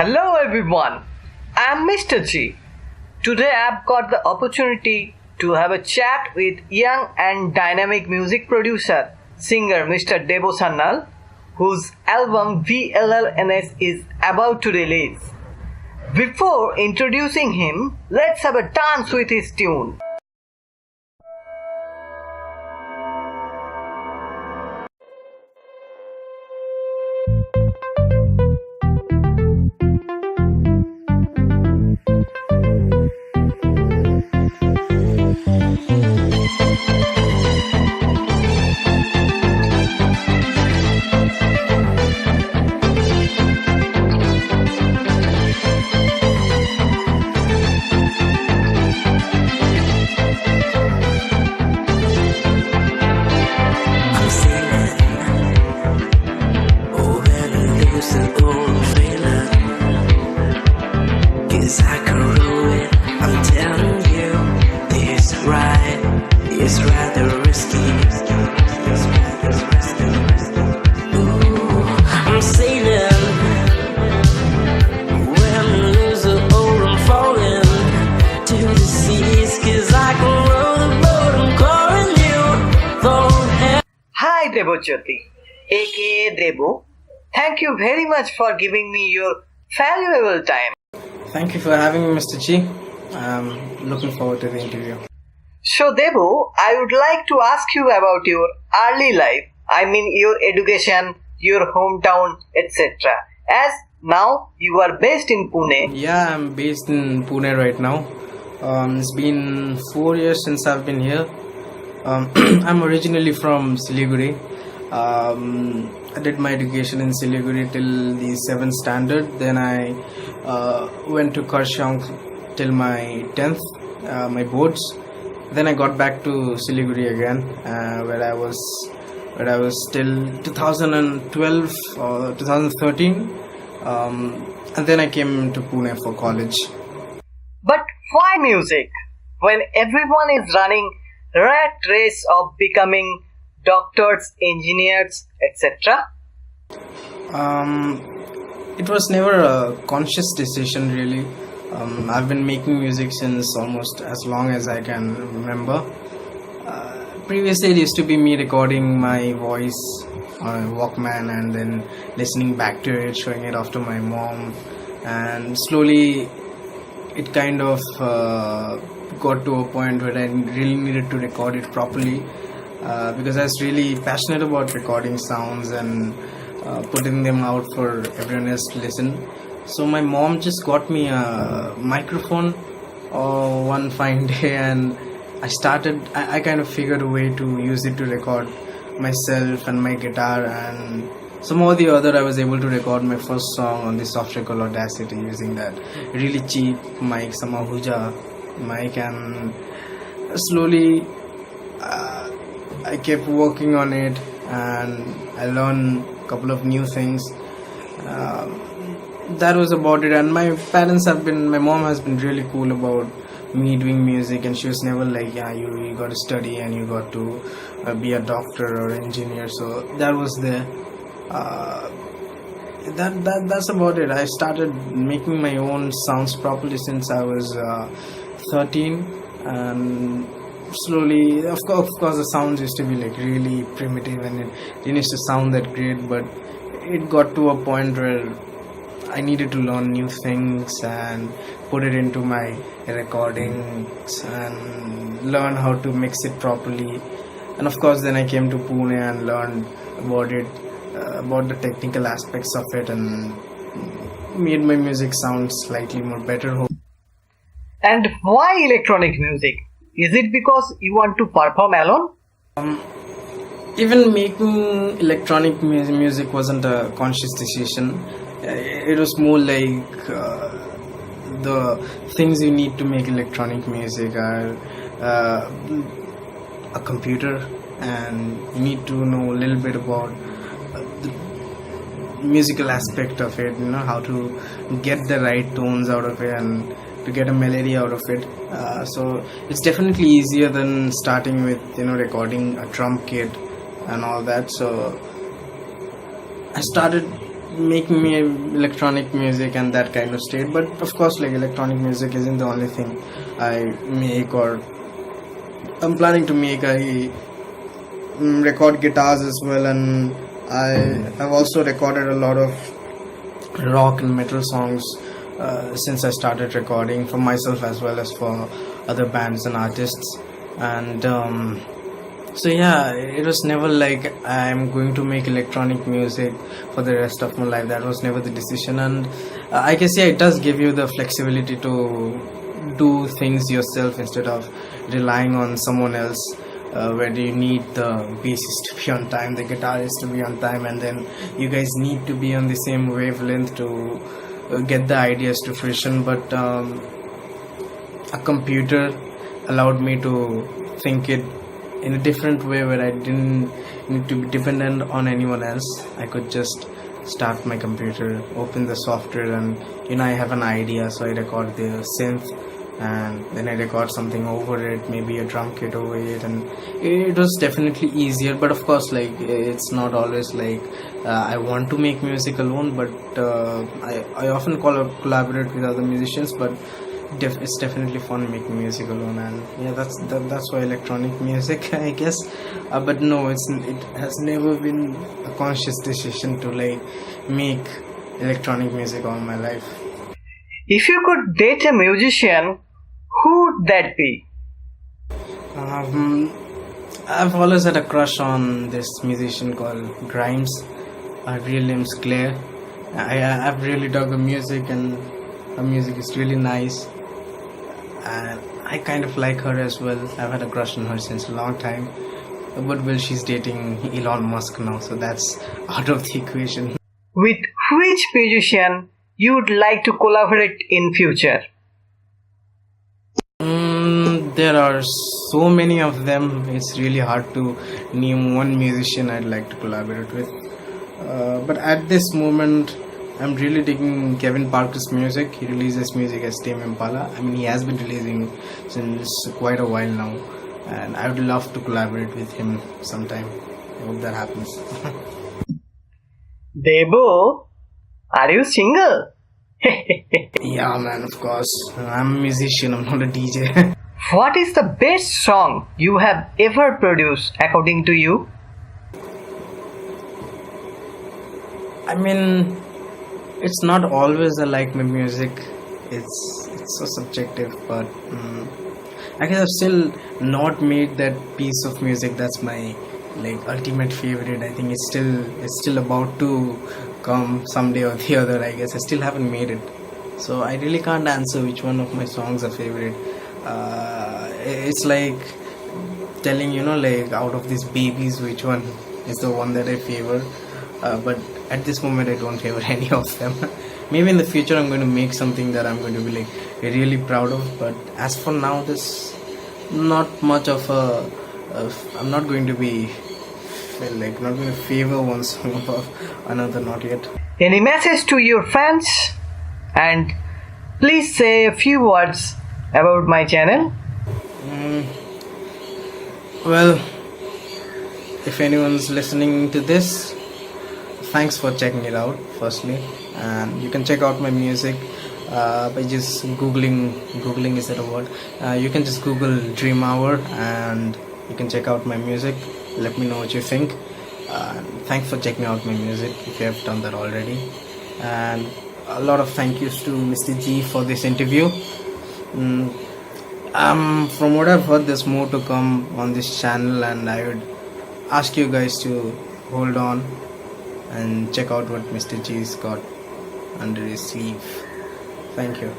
Hello everyone, I'm Mr. G. Today I've got the opportunity to have a chat with young and dynamic music producer, singer Mr. Debo Sannal, whose album VLLNS is about to release. Before introducing him, let's have a dance with his tune. It's rather risky. Ooh, I'm sailing. When I lose the oar, I'm falling to the seas. 'Cause I can row the boat, I'm calling you. Hi Debo Jyoti, aka Debo. Thank you very much for giving me your valuable time. Thank you for having me, Mr. G. I'm looking forward to the interview. So Debo, I would like to ask you about your early life. I mean your education, your hometown, etc. As now you are based in Pune. Yeah, I'm based in Pune right now. It's been 4 years since I've been here. I'm originally from Siliguri. I did my education in Siliguri till the 7th standard. Then I went to Karshang till my 10th, my boards. Then I got back to Siliguri again, where I was till 2012 or 2013, and then I came to Pune for college. But why music? When everyone is running rat race of becoming doctors, engineers, etc. It was never a conscious decision, really. I've been making music since almost as long as I can remember. Previously, it used to be me recording my voice on a Walkman and then listening back to it, showing it off to my mom, and slowly it kind of got to a point where I really needed to record it properly, because I was really passionate about recording sounds and putting them out for everyone else to listen. So my mom just got me a microphone one fine day, and I kind of figured a way to use it to record myself and my guitar, and somehow or the other I was able to record my first song on the software called Audacity using that really cheap mic, some Ahuja mic, and slowly I kept working on it and I learned a couple of new things. That was about it. And my mom has been really cool about me doing music, and she was never like, yeah, you got to study and you got to be a doctor or engineer. So that was there. That's about it. I started making my own sounds properly since I was 13, and slowly, of course the sounds used to be like really primitive and it didn't used to sound that great, but it got to a point where I needed to learn new things and put it into my recordings and learn how to mix it properly. And of course then I came to Pune and learned about it, about the technical aspects of it, and made my music sound slightly more better. And why electronic music? Is it because you want to perform alone? Even making electronic music wasn't a conscious decision. It was more like the things you need to make electronic music are a computer, and you need to know a little bit about the musical aspect of it, how to get the right tones out of it and to get a melody out of it. So it's definitely easier than starting with recording a drum kit and all that. So I started making me electronic music and that kind of state. But of course, like, electronic music isn't the only thing I make, or I'm planning to make. I record guitars as well, and I have also recorded a lot of rock and metal songs since I started recording for myself as well as for other bands and artists. And so yeah, it was never like I'm going to make electronic music for the rest of my life. That was never the decision. And I guess, yeah, it does give you the flexibility to do things yourself instead of relying on someone else, where you need the bassist to be on time, the guitarist to be on time, and then you guys need to be on the same wavelength to get the ideas to fruition. But a computer allowed me to think it in a different way, where I didn't need to be dependent on anyone else. I could just start my computer, open the software, and I have an idea, so I record the synth, and then I record something over it, maybe a drum kit over it, and it was definitely easier. But of course, like, it's not always like I want to make music alone, but I often collaborate with other musicians. But it's definitely fun making music alone, and yeah, that's why electronic music, I guess. But no, it has never been a conscious decision to like make electronic music all my life. If you could date a musician, who would that be? I've always had a crush on this musician called Grimes. Her real name's Claire. I've really dug her music, and her music is really nice, and I kind of like her as well. I've had a crush on her since a long time. But well, she's dating Elon Musk now, so that's out of the equation. With which musician you would like to collaborate in future? There are so many of them. It's really hard to name one musician I'd like to collaborate with. But at this moment, I'm really digging Kevin Parker's music. He releases music as Tame Impala. I mean, he has been releasing since quite a while now, and I would love to collaborate with him sometime. I hope that happens. Debo, are you single? Yeah, man, of course. I'm a musician, I'm not a DJ. What is the best song you have ever produced according to you? I mean, it's not always I like my music. It's so subjective, but I guess I've still not made that piece of music that's my like ultimate favorite. I think it's still about to come someday or the other. I guess I still haven't made it, so I really can't answer which one of my songs are favorite. It's like telling, like, out of these babies, which one is the one that I favor. But at this moment, I don't favor any of them. Maybe in the future, I'm going to make something that I'm going to be like really proud of. But as for now, there's not much of I'm not going to be not going to favor one song above another, not yet. Any message to your fans? And please say a few words about my channel. Well, if anyone's listening to this, thanks for checking it out, firstly. And you can check out my music by just googling, is that a word? You can just google Dream Hour, and you can check out my music. Let me know what you think. Thanks for checking out my music if you have done that already. And a lot of thank yous to Mr. G for this interview. From what I've heard, there's more to come on this channel, and I would ask you guys to hold on and check out what Mr. G's got under his sleeve. Thank you.